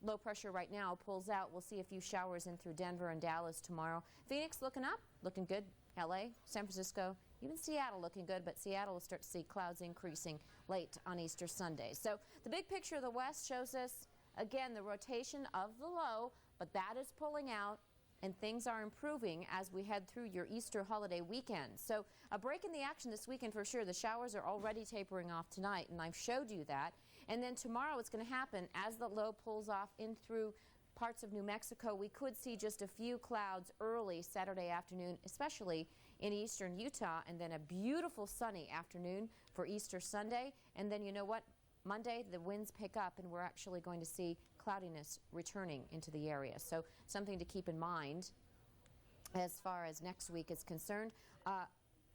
low pressure right now pulls out. We'll see a few showers in through Denver and Dallas tomorrow. Phoenix looking up, looking good. L.A., San Francisco, even Seattle looking good, but Seattle will start to see clouds increasing late on Easter Sunday. So the big picture of the West shows us, again, the rotation of the low, but that is pulling out, and things are improving as we head through your Easter holiday weekend. So a break in the action this weekend for sure. The showers are already tapering off tonight, and I've showed you that. And then tomorrow it's going to happen as the low pulls off in through parts of New Mexico. We could see just a few clouds early Saturday afternoon, especially in eastern Utah, and then a beautiful sunny afternoon for Easter Sunday. And then you know what? Monday, the winds pick up, and we're actually going to see cloudiness returning into the area. So something to keep in mind as far as next week is concerned.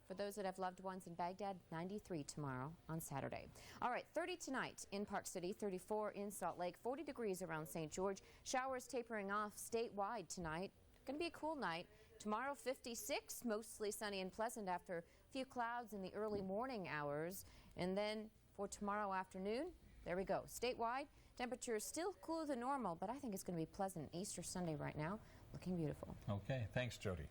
For those that have loved ones in Baghdad, 93 tomorrow on Saturday. All right, 30 tonight in Park City, 34 in Salt Lake, 40 degrees around St. George. Showers tapering off statewide tonight. Going to be a cool night. Tomorrow, 56, mostly sunny and pleasant after a few clouds in the early morning hours. And then for tomorrow afternoon, there we go. Statewide, temperatures still cooler than normal, but I think it's going to be pleasant. Easter Sunday right now, looking beautiful. Okay, thanks, Jody.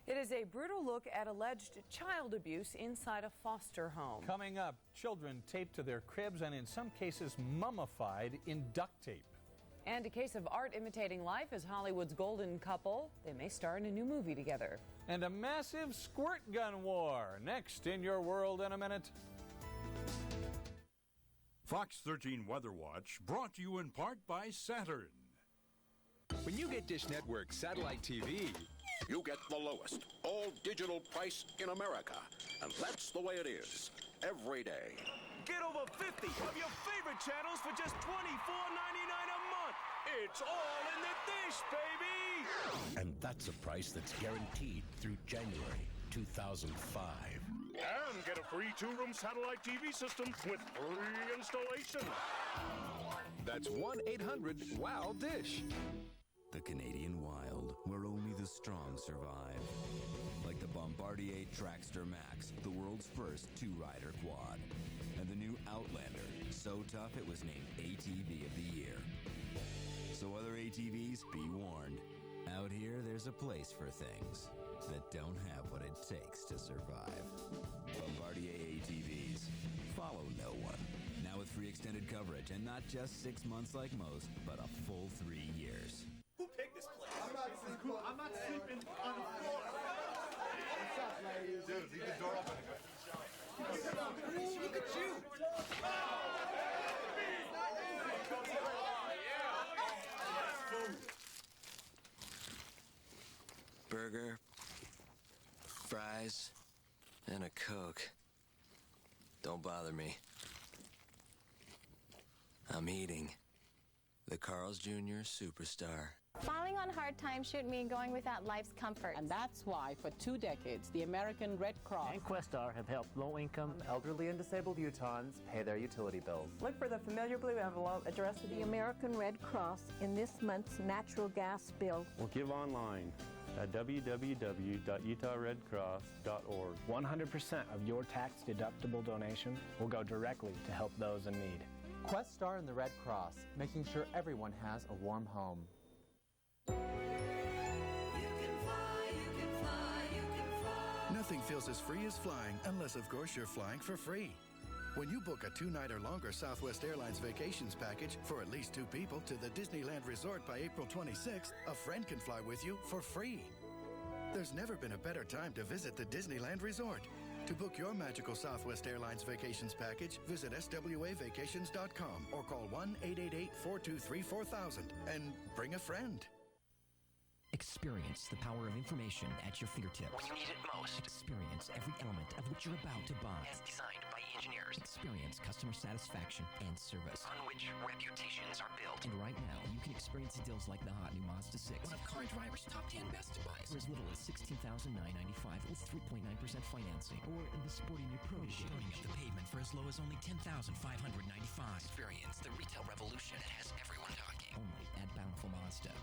It is a brutal look at alleged child abuse inside a foster home. Coming up, children taped to their cribs and in some cases mummified in duct tape. And a case of art imitating life as Hollywood's golden couple. They may star in a new movie together. And a massive squirt gun war. Next in Your World in a Minute. Fox 13 Weather Watch brought to you in part by Saturn. When you get Dish Network satellite TV, you get the lowest all-digital price in America. And that's the way it is every day. Get over 50 of your favorite channels for just $24.99 a month. It's all in the dish, baby! And that's a price that's guaranteed through January 2005. And get a free 2-room satellite TV system with free installation. That's 1-800-WOW-DISH. The Canadian wild, where only the strong survive. Like the Bombardier Trackster Max, the world's first two-rider quad. And the new Outlander, so tough it was named ATV of the Year. So other ATVs, be warned. Out here, there's a place for things that don't have what it takes to survive. Bombardier ATVs. Follow no one. Now with free extended coverage, and not just 6 months like most, but a full 3 years. Who picked this place? I'm not sleeping on the floor. What's up, ladies? Dude, leave the door open. Look at you. Burger, fries, and a Coke. Don't bother me. I'm eating. The Carl's Jr. Superstar. Falling on hard times shouldn't mean going without life's comfort. And that's why, for 2 decades, the American Red Cross and Questar have helped low-income, elderly, and disabled Utahns pay their utility bills. Look for the familiar blue envelope addressed to the American Red Cross in this month's natural gas bill. Or give online at www.utahredcross.org. 100% of your tax-deductible donation will go directly to help those in need. Questar and the Red Cross, making sure everyone has a warm home. Nothing feels as free as flying, unless, of course, you're flying for free. When you book a 2-night or longer Southwest Airlines vacations package for at least 2 people to the Disneyland Resort by April 26th, a friend can fly with you for free. There's never been a better time to visit the Disneyland Resort. To book your magical Southwest Airlines vacations package, visit swavacations.com or call 1-888-423-4000 and bring a friend. Experience the power of information at your fingertips. When you need it most. Experience every element of what you're about to buy. As designed by engineers. Experience customer satisfaction and service. On which reputations are built. And right now, you can experience deals like the hot new Mazda 6. One of Car Driver's top 10 best to buys. For as little as $16,995 with 3.9% financing. Or the sporty new Protege. Showing up the pavement for as low as only $10,595. Experience the retail revolution that has everyone talking. Only at Bountiful Mazda.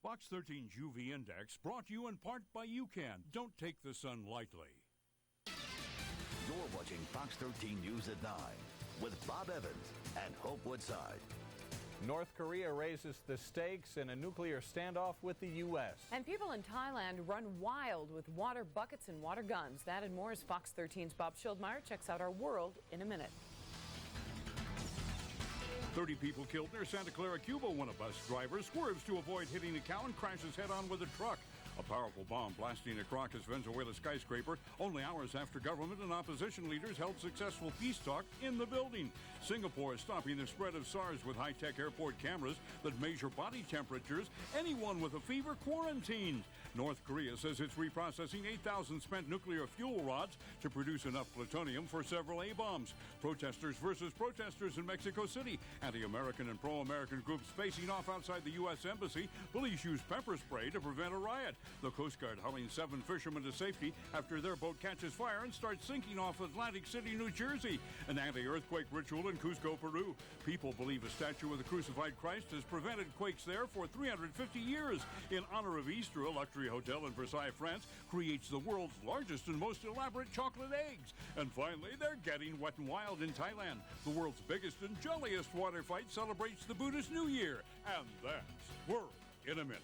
Fox 13's UV Index brought to you in part by UCAN. Don't take the sun lightly. You're watching Fox 13 News at 9 with Bob Evans and Hope Woodside. North Korea raises the stakes in a nuclear standoff with the U.S. And people in Thailand run wild with water buckets and water guns. That and more as Fox 13's Bob Schildmeyer checks out our world in a minute. 30 people killed near Santa Clara, Cuba, when a bus driver swerves to avoid hitting a cow and crashes head-on with a truck. A powerful bomb blasting a Caracas, Venezuela skyscraper only hours after government and opposition leaders held successful peace talk in the building. Singapore is stopping the spread of SARS with high-tech airport cameras that measure body temperatures. Anyone with a fever quarantined. North Korea says it's reprocessing 8,000 spent nuclear fuel rods to produce enough plutonium for several A-bombs. Protesters versus protesters in Mexico City. Anti-American and pro-American groups facing off outside the U.S. Embassy. Police used pepper spray to prevent a riot. The Coast Guard hauling 7 fishermen to safety after their boat catches fire and starts sinking off Atlantic City, New Jersey. An anti-earthquake ritual in Cusco, Peru. People believe a statue of the crucified Christ has prevented quakes there for 350 years. In honor of Easter, a luxury hotel in Versailles, France, creates the world's largest and most elaborate chocolate eggs. And finally, they're getting wet and wild in Thailand. The world's biggest and jolliest water fight celebrates the Buddhist New Year. And that's World in a Minute.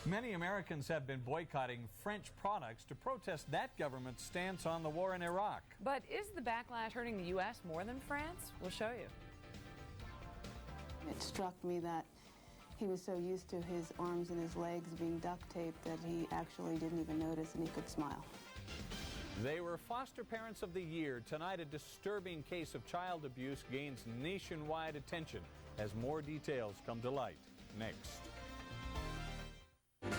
Many Americans have been boycotting French products to protest that government's stance on the war in Iraq. But is the backlash hurting the U.S. more than France? We'll show you. It struck me that he was so used to his arms and his legs being duct taped that he actually didn't even notice and he could smile. They were Foster Parents of the Year. Tonight, a disturbing case of child abuse gains nationwide attention as more details come to light. Next.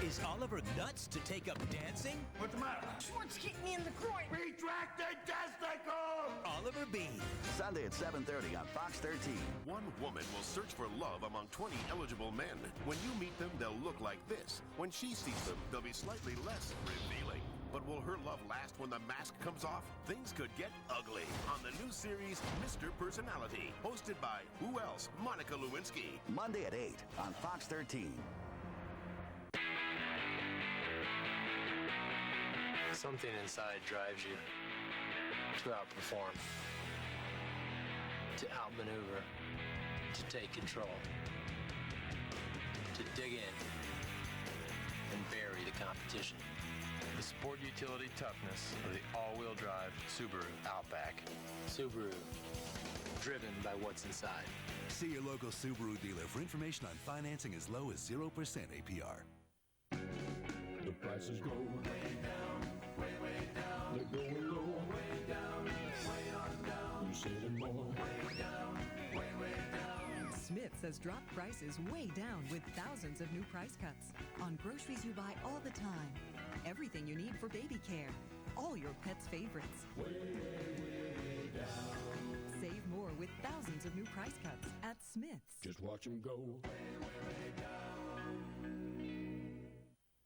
Is Oliver nuts to take up dancing? What's the matter? Schwartz kicked me in the groin. Retracted testicle! Oliver Bean. Sunday at 7:30 on Fox 13. One woman will search for love among 20 eligible men. When you meet them, they'll look like this. When she sees them, they'll be slightly less revealing. But will her love last when the mask comes off? Things could get ugly on the new series, Mr. Personality, hosted by, who else? Monica Lewinsky. Monday at 8 on Fox 13. Something inside drives you to outperform, to outmaneuver, to take control, to dig in and bury the competition. The sport utility toughness of the all-wheel drive Subaru Outback. Subaru, driven by what's inside. See your local Subaru dealer for information on financing as low as 0% APR. The prices go way down, way, way down. They're going low, way down, way on down. You saving more, way down, way, way down. Smith's has dropped prices way down with thousands of new price cuts on groceries you buy all the time. Everything you need for baby care. All your pets' favorites. Way, way down. Save more with thousands of new price cuts at Smith's. Just watch them go. Way down.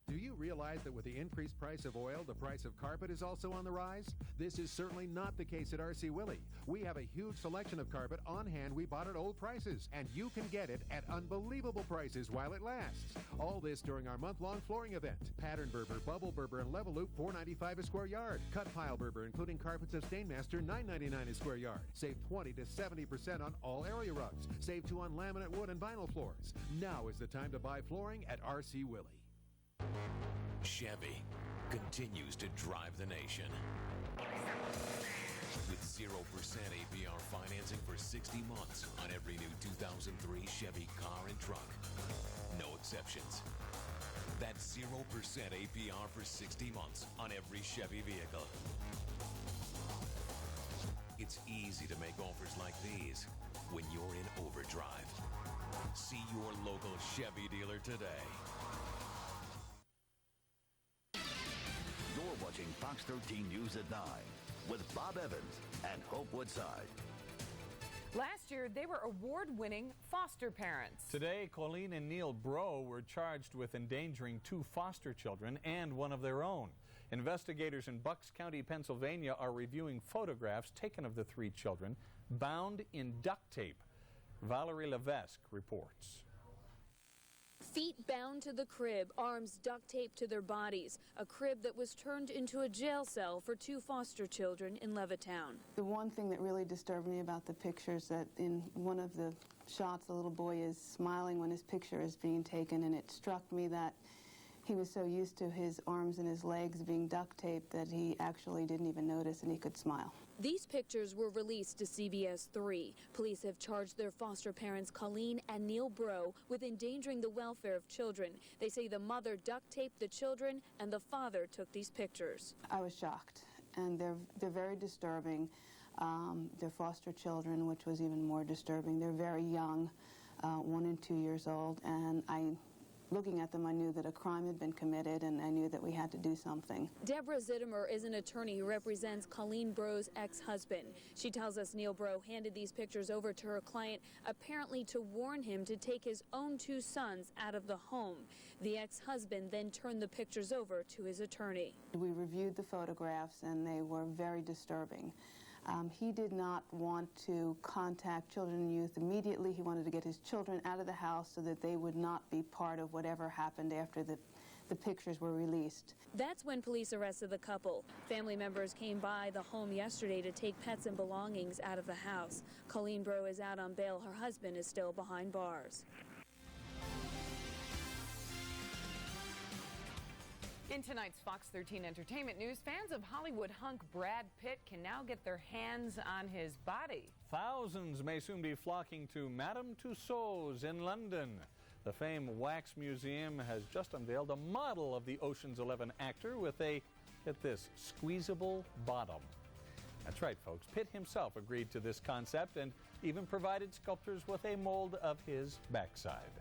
Do you realize that with the increased price of oil, the price of carpet is also on the rise? This is certainly not the case at R.C. Willey. We have a huge selection of carpet on hand we bought at old prices, and you can get it at unbelievable prices while it lasts. All this during our month-long flooring event. Pattern Berber, Bubble Berber, and Level Loop, $4.95 a square yard. Cut Pile Berber, including carpets of Stainmaster, $9.99 a square yard. Save 20 to 70% on all area rugs. Save 2 on laminate wood and vinyl floors. Now is the time to buy flooring at R.C. Willey. Chevy continues to drive the nation. With 0% APR financing for 60 months on every new 2003 Chevy car and truck. No exceptions. That's 0% APR for 60 months on every Chevy vehicle. It's easy to make offers like these when you're in overdrive. See your local Chevy dealer today. You're watching Fox 13 News at 9 with Bob Evans and Hope Woodside. Last year, they were award-winning foster parents. Today, Colleen and Neil Bro were charged with endangering 2 foster children and one of their own. Investigators in Bucks County, Pennsylvania are reviewing photographs taken of the 3 children bound in duct tape. Valerie Levesque reports. Feet bound to the crib, arms duct taped to their bodies. A crib that was turned into a jail cell for 2 foster children in Levittown. The one thing that really disturbed me about the pictures that in one of the shots, the little boy is smiling when his picture is being taken, and it struck me that he was so used to his arms and his legs being duct taped that he actually didn't even notice and he could smile. These pictures were released to CBS 3. Police have charged their foster parents Colleen and Neil Bro with endangering the welfare of children. They say the mother duct taped the children and the father took these pictures. I was shocked, and they're very disturbing. They're foster children, which was even more disturbing. They're very young, 1 and 2 years old, and looking at them, I knew that a crime had been committed, and I knew that we had to do something. Deborah Zittimer is an attorney who represents Colleen Bro's ex-husband. She tells us Neil Bro handed these pictures over to her client, apparently to warn him to take his own 2 sons out of the home. The ex-husband then turned the pictures over to his attorney. We reviewed the photographs, and they were very disturbing. He did not want to contact children and youth immediately. He wanted to get his children out of the house so that they would not be part of whatever happened after the pictures were released. That's when police arrested the couple. Family members came by the home yesterday to take pets and belongings out of the house. Colleen Bro is out on bail. Her husband is still behind bars. In tonight's Fox 13 Entertainment News, fans of Hollywood hunk Brad Pitt can now get their hands on his body. Thousands may soon be flocking to Madame Tussauds in London. The famed Wax Museum has just unveiled a model of the Ocean's 11 actor with a, get this, squeezable bottom. That's right, folks. Pitt himself agreed to this concept and even provided sculptors with a mold of his backside.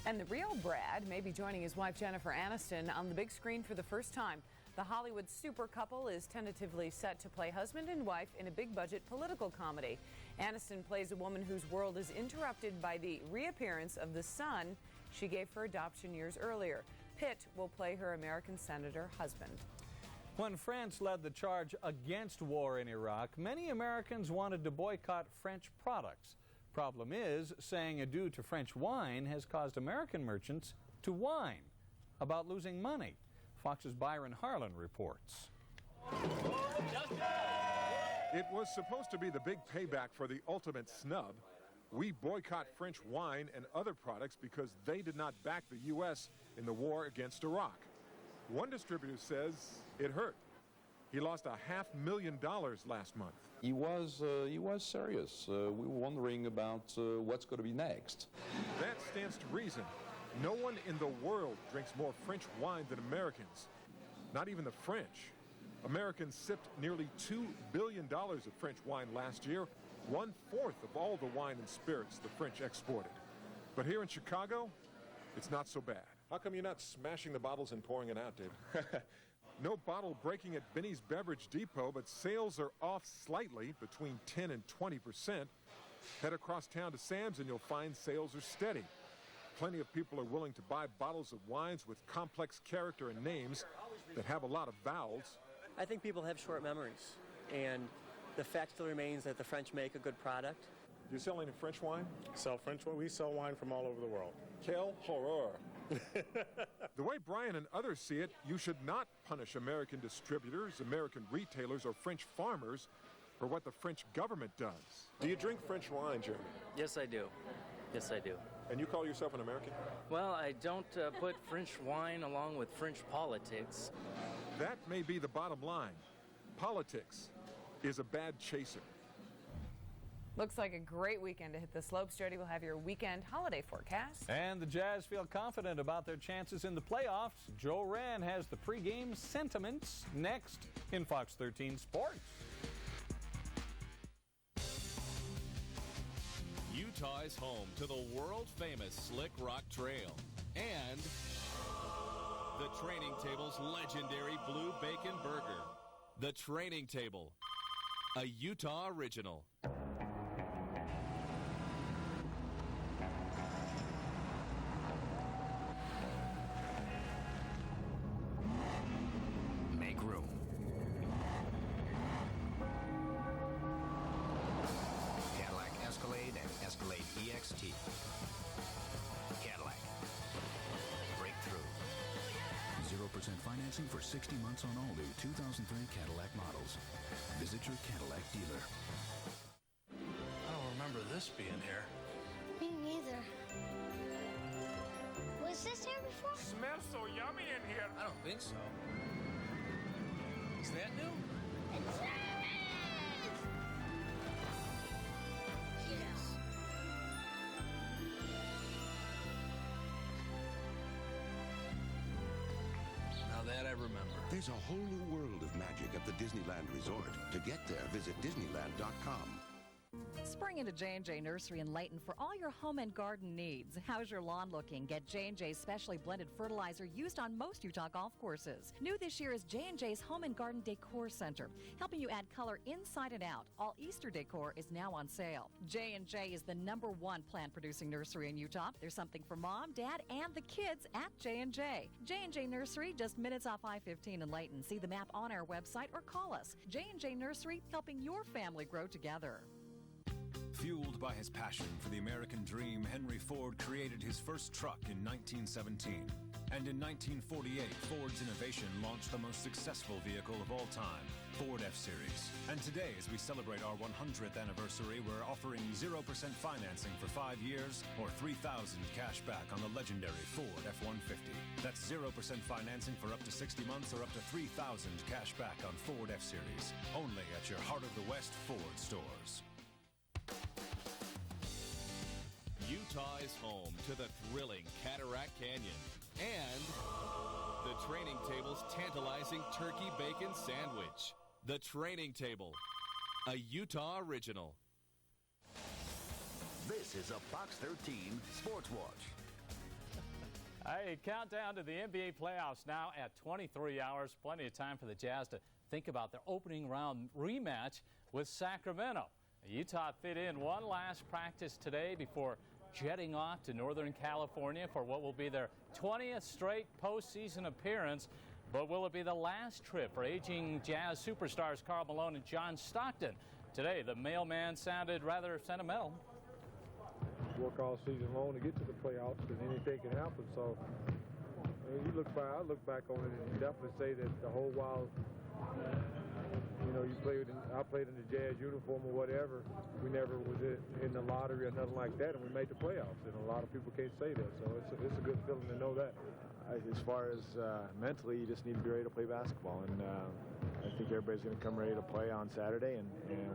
And the real Brad may be joining his wife Jennifer Aniston on the big screen for the first time. The Hollywood super couple is tentatively set to play husband and wife in a big-budget political comedy. Aniston plays a woman whose world is interrupted by the reappearance of the son she gave for adoption years earlier. Pitt will play her American senator husband. When France led the charge against war in Iraq, many Americans wanted to boycott French products. Problem is, saying adieu to French wine has caused American merchants to whine about losing money. Fox's Byron Harlan reports. It was supposed to be the big payback for the ultimate snub. We boycott French wine and other products because they did not back the U.S. in the war against Iraq. One distributor says it hurt. He lost $500,000 last month. He was serious. We were wondering about what's going to be next. That stands to reason. No one in the world drinks more French wine than Americans. Not even the French. Americans sipped nearly $2 billion of French wine last year, 1/4 of all the wine and spirits the French exported. But here in Chicago, it's not so bad. How come you're not smashing the bottles and pouring it out, Dave? No bottle breaking at Benny's Beverage Depot, but sales are off slightly, between 10 and 20%. Head across town to Sam's and you'll find sales are steady. Plenty of people are willing to buy bottles of wines with complex character and names that have a lot of vowels. I think people have short memories, and the fact still remains that the French make a good product. You're selling French wine? Sell French wine. We sell wine from all over the world. Quel horror. The way Brian and others see it, you should not punish American distributors, American retailers, or French farmers for what the French government does. Do you drink French wine, Jeremy? Yes, I do. Yes, I do. And you call yourself an American? Well, I don't put French wine along with French politics. That may be the bottom line. Politics is a bad chaser. Looks like a great weekend to hit the slopes. Jody will have your weekend holiday forecast. And the Jazz feel confident about their chances in the playoffs. Joe Rand has the pregame sentiments next in Fox 13 Sports. Utah is home to the world-famous Slick Rock Trail and the Training Table's legendary Blue Bacon Burger. The Training Table, a Utah original. Make room. Cadillac Escalade and Escalade EXT. Cadillac. Breakthrough. 0% financing for 60 months on all new 2003 Cadillac models. Visit your Cadillac dealer. I don't remember this being here. Me neither. Was this here before? Smells so yummy in here. I don't think so. Is that new? It's yes. Now that I remember. There's a whole new world of magic at the Disneyland Resort. To get there, visit Disneyland.com. Spring into J&J Nursery in Layton for all your home and garden needs. How's your lawn looking? Get J&J's specially blended fertilizer used on most Utah golf courses. New this year is J&J's Home and Garden Decor Center, helping you add color inside and out. All Easter decor is now on sale. J&J is the #1 plant-producing nursery in Utah. There's something for mom, dad, and the kids at J&J. J&J Nursery, just minutes off I-15 in Layton. See the map on our website or call us. J&J Nursery, helping your family grow together. Fueled by his passion for the American dream, Henry Ford created his first truck in 1917. And in 1948, Ford's innovation launched the most successful vehicle of all time, Ford F-Series. And today, as we celebrate our 100th anniversary, we're offering 0% financing for 5 years or $3,000 cash back on the legendary Ford F-150. That's 0% financing for up to 60 months or up to $3,000 cash back on Ford F-Series. Only at your Heart of the West Ford stores. Utah is home to the thrilling CADILLAC Canyon and the Training Table's tantalizing turkey bacon sandwich. The Training Table, a Utah original. This is a Fox 13 Sports Watch. A countdown to the NBA playoffs now at 23 hours. Plenty of time for the Jazz to think about their opening round rematch with Sacramento. Utah fit in one last practice today before jetting off to Northern California for what will be their 20th straight postseason appearance. But will it be the last trip for aging Jazz superstars Karl Malone and John Stockton? Today, the mailman sounded rather sentimental. Work all season long to get to the playoffs, and anything can happen. So I look back on it and definitely say that the whole while You know, I played in the Jazz uniform or whatever. We never was in the lottery or nothing like that, and we made the playoffs. And a lot of people can't say that, so it's a good feeling to know that. As far as mentally, you just need to be ready to play basketball, and I think everybody's going to come ready to play on Saturday, and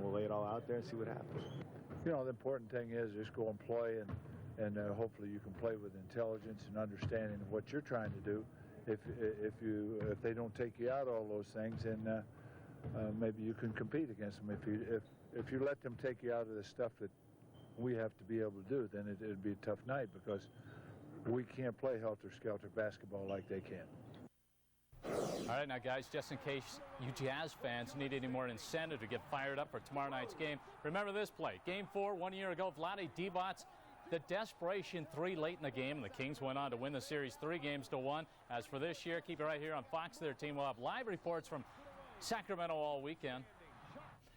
we'll lay it all out there and see what happens. You know, the important thing is just go and play, and hopefully you can play with intelligence and understanding of what you're trying to do. If they don't take you out all those things, then maybe you can compete against them. If you let them take you out of the stuff that we have to be able to do, then it'd be a tough night, because we can't play helter-skelter basketball like they can. All right, now, guys, just in case you Jazz fans need any more incentive to get fired up for tomorrow night's game, remember this play. Game 4, 1 year ago, Vlade Divac, the desperation 3 late in the game, and the Kings went on to win the series 3-1. As for this year, keep it right here on Fox 13. We'll have live reports from Sacramento all weekend.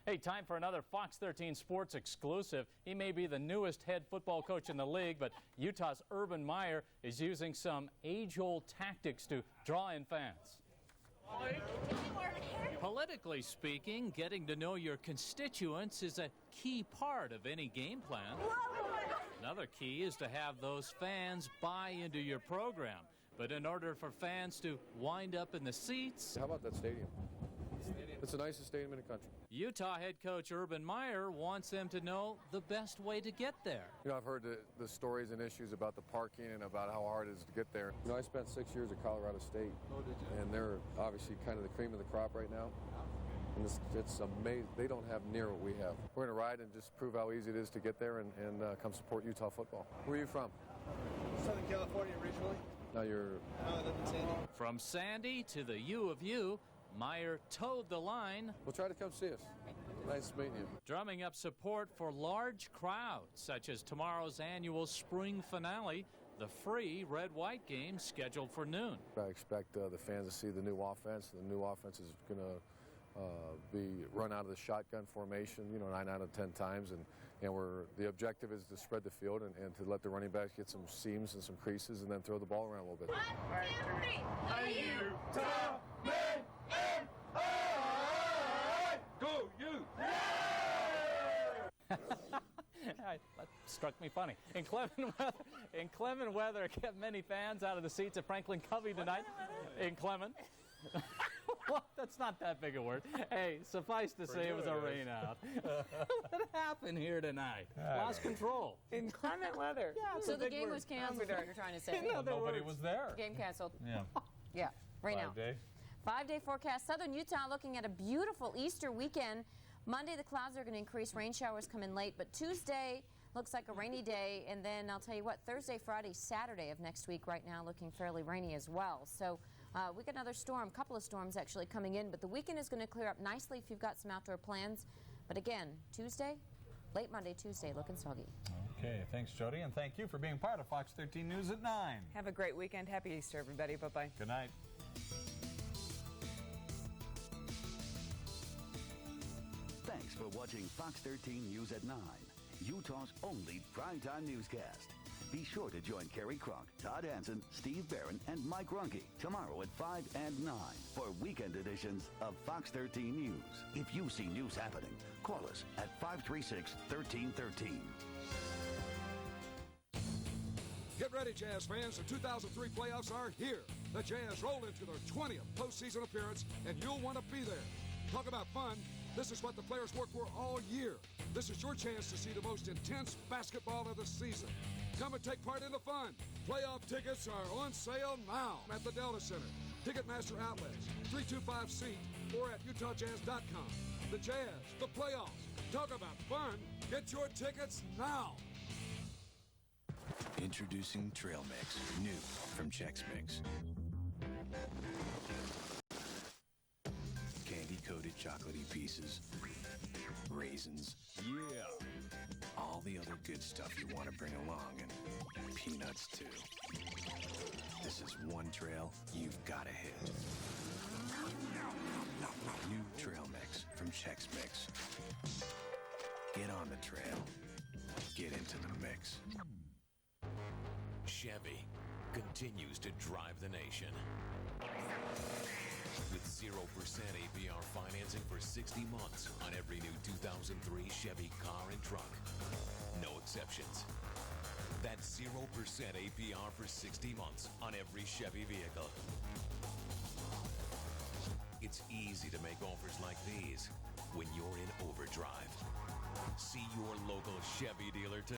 Hey, time for another Fox 13 Sports exclusive. He may be the newest head football coach in the league, but Utah's Urban Meyer is using some age-old tactics to draw in fans. Politically speaking, getting to know your constituents is a key part of any game plan. Another key is to have those fans buy into your program. But in order for fans to wind up in the seats... How about that stadium? It's the nicest stadium in the country. Utah head coach Urban Meyer wants them to know the best way to get there. You know, I've heard the stories and issues about the parking and about how hard it is to get there. You know, I spent 6 years at Colorado State. Oh, did you? And they're obviously kind of the cream of the crop right now. And it's amazing. They don't have near what we have. We're going to ride and just prove how easy it is to get there and come support Utah football. Where are you from? Southern California originally. Now you're... I live in Sandy. From Sandy to the U of U, Meyer towed the line. Well, try to come see us. Nice meeting you. Drumming up support for large crowds, such as tomorrow's annual spring finale, the free red-white game scheduled for noon. I expect the fans to see the new offense. The new offense is going to be run out of the shotgun formation, 9 out of 10 times. And the objective is to spread the field and to let the running backs get some seams and some creases and then throw the ball around a little bit. 1, 2, 3. Utah, go, you! That struck me funny. Inclement weather kept many fans out of the seats at Franklin Covey tonight. Inclement. Well, that's not that big a word. Hey, suffice to say it was a rain out. What happened here tonight? Lost control. Inclement weather. Yeah, so the game was canceled, you're trying to say. Nobody was there. Game canceled. Yeah. Yeah, rain out. 5-day. 5-day forecast. Southern Utah looking at a beautiful Easter weekend. Monday, the clouds are going to increase. Rain showers come in late, but Tuesday looks like a rainy day. And then I'll tell you what, Thursday, Friday, Saturday of next week right now looking fairly rainy as well. So we got another storm, couple of storms actually coming in, but the weekend is going to clear up nicely if you've got some outdoor plans. But again, Tuesday, late Monday, Tuesday, looking soggy. Okay, thanks, Jody, and thank you for being part of Fox 13 News at 9. Have a great weekend. Happy Easter, everybody. Bye-bye. Good night. Thanks for watching Fox 13 News at 9, Utah's only primetime newscast. Be sure to join Kerry Kronk, Todd Hansen, Steve Barron, and Mike Runke tomorrow at 5 and 9 for weekend editions of Fox 13 News. If you see news happening, call us at 536-1313. Get ready, Jazz fans. The 2003 playoffs are here. The Jazz roll into their 20th postseason appearance, and you'll want to be there. Talk about fun. This is what the players work for all year. This is your chance to see the most intense basketball of the season. Come and take part in the fun. Playoff tickets are on sale now at the Delta Center, Ticketmaster outlets, 325-SEAT, or at UtahJazz.com. The Jazz, the playoffs. Talk about fun. Get your tickets now. Introducing Trail Mix, new from Chex Mix. Candy-coated chocolatey pieces, raisins, yeah, all the other good stuff you want to bring along, and peanuts too. This is one trail you've got to hit. New Trail Mix from Chex Mix. Get on the trail. Get into the mix. Chevy continues to drive the nation with 0% APR financing for 60 months on every new 2003 Chevy car and truck. No exceptions. That's 0% APR for 60 months on every Chevy vehicle. It's easy to make offers like these when you're in overdrive. See your local Chevy dealer today.